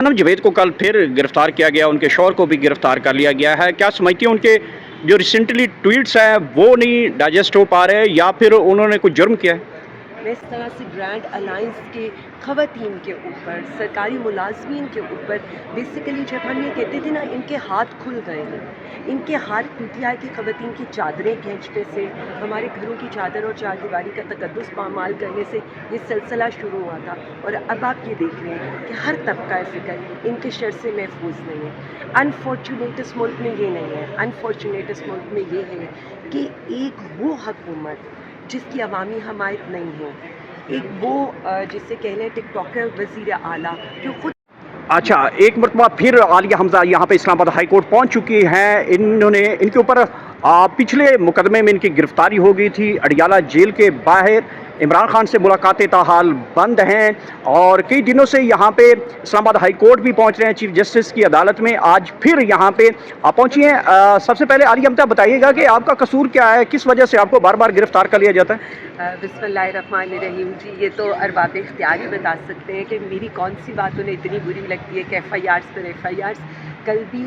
सनम जवेद को कल फिर गिरफ्तार किया गया, उनके शौहर को भी गिरफ्तार कर लिया गया है। क्या समझती हैं उनके जो रिसेंटली ट्वीट्स हैं वो नहीं डाइजेस्ट हो पा रहे या फिर उन्होंने कुछ जुर्म किया है? मैं इस तरह से ग्रैंड अलायंस के ख़वातीन के ऊपर, सरकारी मुलाजमीन के ऊपर बेसिकली जब हम ये कहते थे ना इनके हाथ खुल गए हैं, इनके हाथ पीटीआई की ख़वातीन की चादरें खींचने से, हमारे घरों की चादर और चारदीवारी का तकद्दुस पामाल करने से ये सिलसिला शुरू हुआ था। और अब आप ये देख रहे हैं कि हर तबका फ़िक्र इनके शर से महफूज नहीं है। अनफॉर्चुनेट इस मुल्क में ये नहीं है, अनफॉर्चुनेट इस मुल्क में ये है कि एक वो हुकूमत जिसकी अवामी हमायत नहीं है, एक वो जिसे कह लें टिकटॉकर वज़ीर आला जो खुद। अच्छा, एक मरतबा फिर आलिया हमजा यहाँ पे इस्लामाबाद हाई कोर्ट पहुँच चुकी हैं। इन्होंने इनके ऊपर पिछले मुकदमे में इनकी गिरफ्तारी हो गई थी। अडियाला जेल के बाहर इमरान खान से मुलाकातें ताहाल बंद हैं और कई दिनों से यहाँ पे इस्लामाबाद हाई कोर्ट भी पहुँच रहे हैं। चीफ जस्टिस की अदालत में आज फिर यहाँ पे पहुँची हैं। सबसे पहले आलिया हमजा बताइएगा कि आपका कसूर क्या है, किस वजह से आपको बार बार गिरफ्तार कर लिया जाता है? बिस्मिल्लाहिर्रहमानिर्रहीम जी, ये तो अरबाब इख्तियार ही बता सकते हैं कि मेरी कौन सी बात उन्हें इतनी बुरी लगती है कि FIRs पर FIRs। कल भी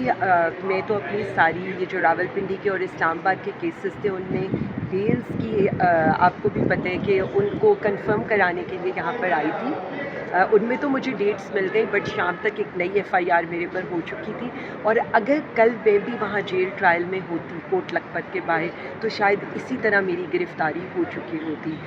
मैं तो अपनी सारी ये जो रावलपिंडी के और इस्लामाबाद के केसेस थे उनमें बेल्स की आपको भी पता है कि उनको कंफर्म कराने के लिए यहाँ पर आई थी। उनमें तो मुझे डेट्स मिल गई बट शाम तक एक नई FIR मेरे पर हो चुकी थी। और अगर कल मैं भी वहाँ जेल ट्रायल में होती कोट लखपत के बाहर तो शायद इसी तरह मेरी गिरफ़्तारी हो चुकी होती।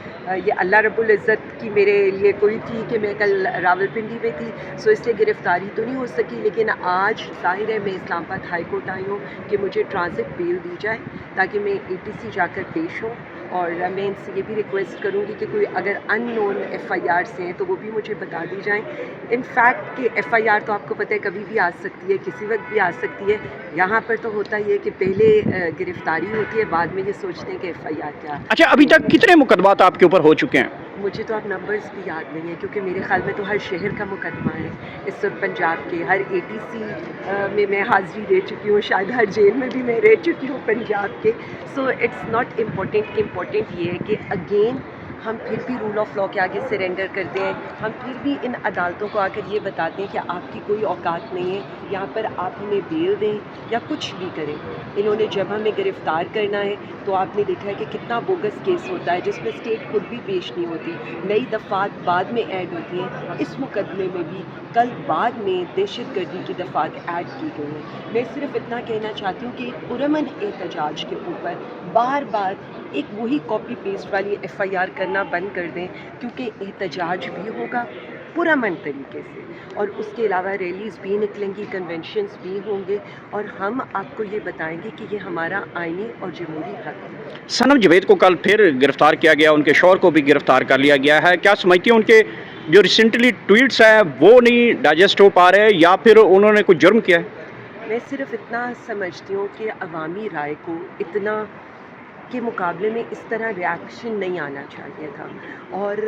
ये अल्लाह रब्बुल इज़्ज़त की मेरे लिए कोई थी कि मैं कल रावलपिंडी में थी, सो इसलिए गिरफ़्तारी तो नहीं हो सकी। लेकिन आज ज़ाहिर है मैं इस्लामाबाद हाई कोर्ट आई हूँ कि मुझे ट्रांजिट बेल दी जाए ताकि मैं ATC जाकर पेश हूँ। और मैं इनसे ये भी रिक्वेस्ट करूँगी कि कोई अगर अननोन FIRs हैं तो वो भी मुझे बता दी जाएँ। इनफैक्ट कि FIR तो आपको पता है कभी भी आ सकती है, किसी वक्त भी आ सकती है। यहाँ पर तो होता ही है कि पहले गिरफ़्तारी होती है, बाद में ये सोचते हैं कि FIR क्या है। अच्छा, अभी तक कितने मुकदमात आपके ऊपर हो चुके हैं? मुझे तो अब नंबर्स भी याद नहीं है क्योंकि मेरे ख़्याल में तो हर शहर का मुकदमा है। इस वक्त पंजाब के हर ATC में मैं हाज़िरी दे चुकी हूँ, शायद हर जेल में भी मैं रह चुकी हूँ पंजाब के। So it's not important, important ये है कि अगेन हम फिर भी रूल ऑफ लॉ के आगे सरेंडर करते हैं। हम फिर भी इन अदालतों को आकर ये बताते हैं कि आपकी कोई औकात नहीं है, यहाँ पर आप हमें बेल दें या कुछ भी करें। इन्होंने जब हमें गिरफ़्तार करना है तो आपने देखा है कि कितना बोगस केस होता है जिसमें स्टेट खुद भी पेश नहीं होती, नई दफ़ात बाद में ऐड होती हैं। इस मुकदमे में भी कल बाद में दहशतगर्दी की दफ़ात ऐड की गई हैं। मैं सिर्फ इतना कहना चाहती हूँ कि पुरअमन एहतजाज के ऊपर बार बार एक वही कॉपी पेस्ट वाली FIR करना बंद कर दें, क्योंकि एहतजाज भी होगा पुरअमन तरीके से और उसके अलावा रैलीज़ भी निकलेंगी, कन्वेंशंस भी होंगे और हम आपको ये बताएंगे कि ये हमारा आईनी और जमहूरी हक है। सनम जवेद को कल फिर गिरफ्तार किया गया, उनके शौहर को भी गिरफ्तार कर लिया गया है। क्या समझती हैं उनके जो रिसेंटली ट्वीट्स हैं वो नहीं डाइजेस्ट हो पा रहे या फिर उन्होंने कुछ जुर्म किया है? मैं सिर्फ इतना समझती हूँ कि अवामी राय को इतना के मुकाबले में इस तरह रिएक्शन नहीं आना चाहिए था। और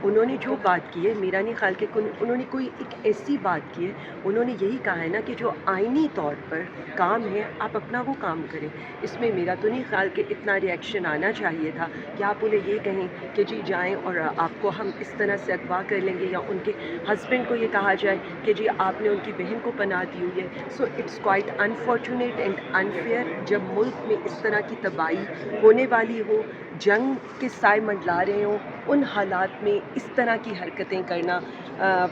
उन्होंने जो बात की है मेरा नहीं ख्याल कि उन्होंने कोई एक ऐसी बात की है, उन्होंने यही कहा है ना कि जो आईनी तौर पर काम है आप अपना वो काम करें। इसमें मेरा तो नहीं ख्याल कि इतना रिएक्शन आना चाहिए था कि आप उन्हें ये कहें कि जी जाएं और आपको हम इस तरह से अगवा कर लेंगे, या उनके हस्बैंड को ये कहा जाए कि जी आपने उनकी बहन को पनाह दी हुई है। So it's quite unfortunate and unfair जब मुल्क में इस तरह की तबाही होने वाली हो, जंग के साए मंडला रहे हों, उन हालात में इस तरह की हरकतें करना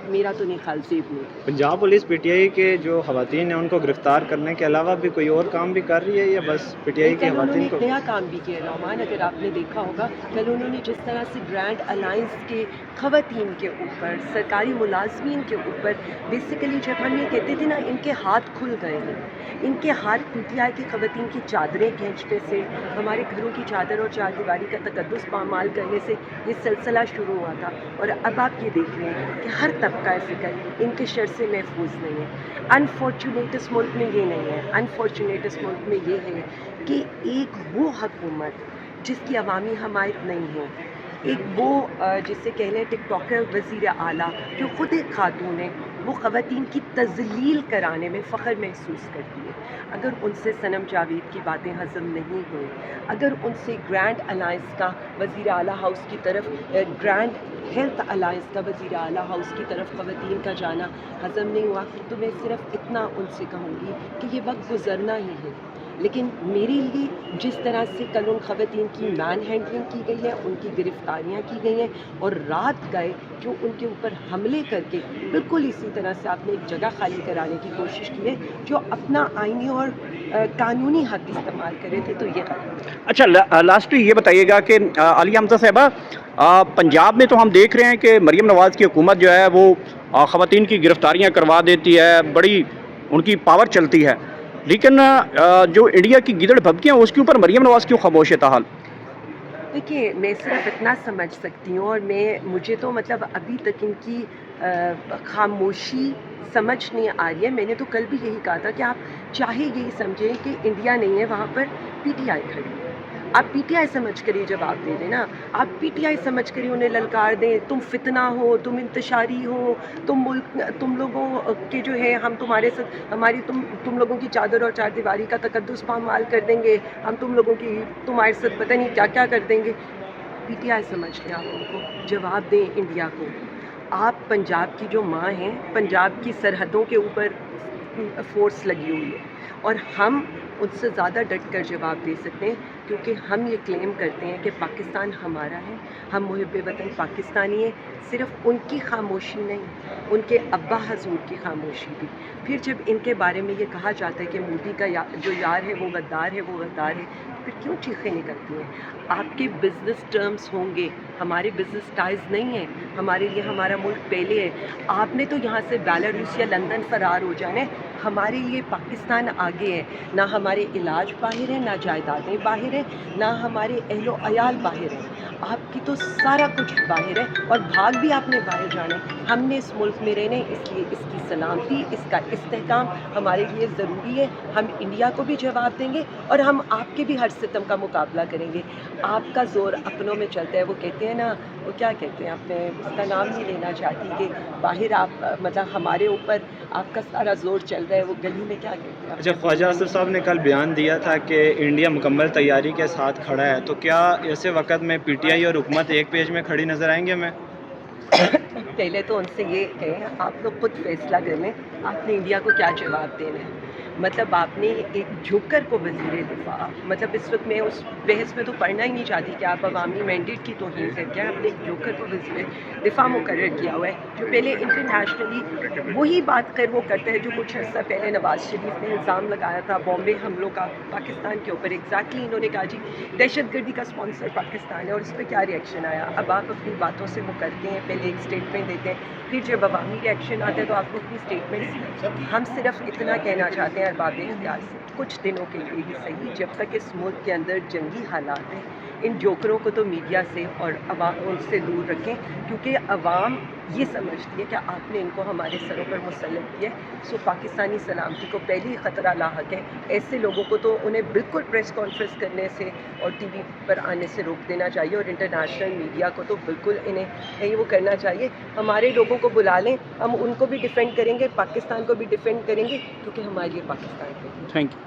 मेरा तो नहीं ख्याल से भी। पंजाब पुलिस PTI के जो खवातीन हैं उनको गिरफ्तार करने के अलावा भी कोई और काम भी कर रही है या बस PTI के कल उन्होंने खवातीन एक को? नया काम भी किया नौमान, अगर आपने देखा होगा कल उन्होंने जिस तरह से ग्रैंड अलायंस के ख़वातीन के ऊपर, सरकारी मुलाजमीन के ऊपर बेसिकली जब हम ये कहते थे ना इनके हाथ खुल गए हैं, इनके हाथ PTI की ख़वातीन की चादरें खींचने से, हमारे घरों की चादर और चारदीवारी का तकद्दुस पामाल करने से ये सिलसिला शुरू हुआ था। और अब आप ये देख रहे हैं कि हर तबका फ़िक्र इनके शर से महफूज नहीं है। अनफॉर्चुनेट इस मुल्क में ये नहीं है, अनफॉर्चुनेट इस मुल्क में ये है कि एक वो हुकूमत जिसकी अवामी हमायत नहीं है, एक वो जिसे कह लें टिकटॉकर वज़ीर आला जो ख़ुद एक खातून है, وہ خواتین کی تذلیل کرانے میں فخر محسوس کرتی ہے. اگر ان سے صنم جاوید کی باتیں ہضم نہیں ہوئیں, اگر ان سے گرینڈ الائنس کا وزیر اعلیٰ ہاؤس کی طرف, گرینڈ ہیلتھ الائنس کا وزیر اعلیٰ ہاؤس کی طرف خواتین کا جانا ہضم نہیں ہوا, تو میں صرف اتنا ان سے کہوں گی کہ یہ وقت گزرنا ہی ہے. لیکن میرے لیے جس طرح سے کل ان خواتین کی مین ہینڈلنگ کی گئی ہے, ان کی گرفتاریاں کی گئی ہیں, اور رات گئے جو ان کے اوپر حملے کر کے بالکل اسی طرح سے آپ نے ایک جگہ خالی کرانے کی کوشش کی ہے جو اپنا آئینی اور قانونی حق استعمال کرے تھے, تو یہ غلط ہے. اچھا, لاسٹلی یہ بتائیے گا کہ عالیہ حمزہ صاحبہ, پنجاب میں تو ہم دیکھ رہے ہیں کہ مریم نواز کی حکومت جو ہے وہ خواتین کی گرفتاریاں کروا دیتی ہے, بڑی ان کی پاور چلتی ہے, لیکن جو انڈیا کی گیدڑ بھبکیاں اس کے اوپر مریم نواز کیوں خاموش ہے تاحال؟ دیکھیے, میں صرف اتنا سمجھ سکتی ہوں, اور مجھے تو مطلب ابھی تک ان کی خاموشی سمجھ نہیں آ رہی ہے. میں نے تو کل بھی یہی کہا تھا کہ آپ چاہے یہی سمجھیں کہ انڈیا نہیں ہے, وہاں پر پی ٹی آئی کھڑی ہے. آپ پی ٹی آئی سمجھ کر ہی جواب دے دیں نا, آپ پی ٹی آئی سمجھ کر ہی انہیں للکار دیں, تم فتنہ ہو, تم انتشاری ہو, تم ملک, تم لوگوں کے جو ہے ہم تمہارے ساتھ ہماری تم لوگوں کی چادر اور چار دیواری کا تقدس پامال کر دیں گے, ہم تم لوگوں کی تمہارے ساتھ پتہ نہیں کیا کیا کر دیں گے. پی ٹی آئی سمجھ لیں, آپ ان کو جواب دیں انڈیا کو. آپ پنجاب کی جو ماں ہیں, پنجاب کی سرحدوں کے اوپر فورس لگی ہوئی ہے, اور ہم ان سے زیادہ ڈٹ کر جواب دے سکتے ہیں, کیونکہ ہم یہ کلیم کرتے ہیں کہ پاکستان ہمارا ہے, ہم محب وطن پاکستانی ہیں. صرف ان کی خاموشی نہیں, ان کے ابا حضور کی خاموشی بھی. پھر جب ان کے بارے میں یہ کہا جاتا ہے کہ مودی کا جو یار ہے وہ غدار ہے, وہ غدار ہے, پھر کیوں چیخیں نکلتی ہیں؟ آپ کے بزنس ٹرمز ہوں گے, ہمارے بزنس ٹائز نہیں ہیں, ہمارے لیے ہمارا ملک پہلے ہے. آپ نے تو یہاں سے بیلاروس یا لندن فرار ہو جانے, ہمارے لیے پاکستان آگے ہے. نہ ہمارے علاج باہر ہیں, نہ جائیدادیں باہر ہیں, نہ ہمارے اہل و عیال باہر ہیں. آپ کی تو سارا کچھ باہر ہے, اور بھاگ بھی آپ نے باہر جانا ہے. ہم نے اس ملک میں رہنے, اس لیے اس کی سلامتی, اس کا استحکام ہمارے لیے ضروری ہے. ہم انڈیا کو بھی جواب دیں گے, اور ہم آپ کے بھی ہر ستم کا مقابلہ کریں گے. آپ کا زور اپنوں میں چلتا ہے. وہ کہتے ہیں نا, وہ کیا کہتے ہیں, آپ نے اس کا نام نہیں لینا چاہتی, کہ باہر آپ مطلب ہمارے اوپر آپ کا سارا زور چل رہا ہے, وہ گلی میں کیا کہتے ہیں. اچھا, خواجہ آصف صاحب نے کل بیان دیا تھا کہ انڈیا مکمل تیاری کے ساتھ کھڑا ہے, تو کیا ایسے وقت میں پی ٹی آئی اور حکومت ایک پیج میں کھڑی نظر آئیں گے ہمیں؟ پہلے تو ان سے یہ کہیں, آپ لوگ خود فیصلہ کر لیں آپ نے انڈیا کو کیا جواب دینا ہے. مطلب آپ نے ایک جوکر کو وزیر دفاع, مطلب اس وقت میں اس بحث میں تو پڑھنا ہی نہیں چاہتی کہ آپ عوامی مینڈیٹ کی توہین کر کے آپ نے ایک جوکر کو وزیر دفاع مقرر کیا ہوا ہے, جو پہلے انٹرنیشنلی وہی بات کر وہ کرتا ہے جو کچھ عرصہ پہلے نواز شریف نے الزام لگایا تھا بامبے حملوں کا پاکستان کے اوپر. ایگزیکٹلی انہوں نے کہا جی دہشت گردی کا اسپانسر پاکستان ہے, اور اس پہ کیا ریئیکشن آیا. اب آپ اپنی باتوں سے مکرتے ہیں, پہلے ایک اسٹیٹمنٹ دیتے ہیں, پھر جب عوامی ریئیکشن آتا ہے تو آپ کو اپنی اسٹیٹمنٹ. ہم صرف اتنا کہنا چاہتے ہیں ارباب اختیار سے, کچھ دنوں کے لیے ہی صحیح, جب تک اس ملک کے اندر جنگی حالات ہیں, ان جوکروں کو تو میڈیا سے اور عوام ان سے دور رکھیں, کیونکہ عوام یہ سمجھتی ہے کہ آپ نے ان کو ہمارے سروں پر مسلط کیا ہے. سو پاکستانی سلامتی کو پہلے ہی خطرہ لاحق ہے. ایسے لوگوں کو تو انہیں بالکل پریس کانفرنس کرنے سے اور ٹی وی پر آنے سے روک دینا چاہیے, اور انٹرنیشنل میڈیا کو تو بالکل انہیں نہیں وہ کرنا چاہیے. ہمارے لوگوں کو بلا لیں, ہم ان کو بھی ڈیفینڈ کریں گے, پاکستان کو بھی ڈیفینڈ کریں گے, کیونکہ ہمارے لیے پاکستان ہے. Thank you.